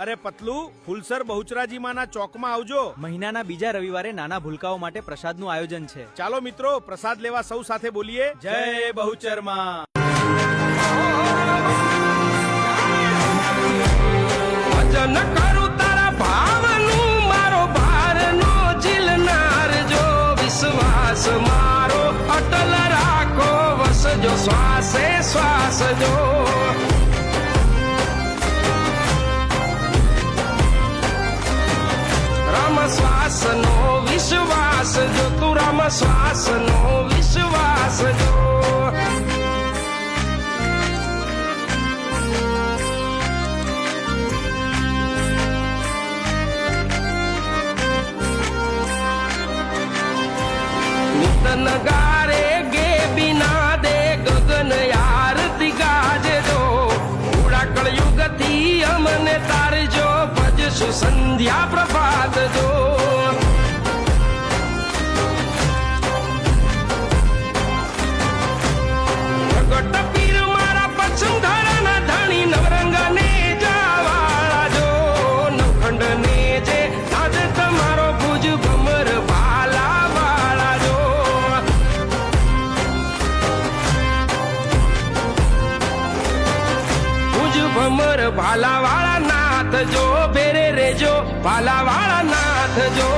અરે પતલું, ફુલસર બહુચરાજી માના ચોકમાં આવજો. મહિનાના બીજા રવિવારે નાના ભૂલકાઓ માટે પ્રસાદનું આયોજન છે. ચાલો મિત્રો, પ્રસાદ લેવા સૌ સાથે બોલીએ, જય બહુચરમાં. ભજન કરું તારા ભાવનું, મારો ભારનો ઝીલનાર જો. વિશ્વાસ મારો અટલ રાખો, વસજો શ્વાસે શ્વાસ જો. રામ શ્વાસનો વિશ્વાસ જો, તું રામ શ્વાસનો વિશ્વાસ જો. નગારે ગે બિના દે ગગન આરતી ગાજે જો. ઉડા કળયુગ થી અમને તારજો, ભજશું સંધ્યા પ્રભાત જો. પ્રગટ પીર મારા પશ્ચિમ ધારાના ધણી, નવરંગા ને જાવાળા જો. નવખંડ ને જે આજે તમારો ભુજ ભમર ભાલા વાળા જો. ભુજ ભમર ભાલા વાળા નાથ જો. ભેરે રેજો ભાલા વાળા નાથ જો.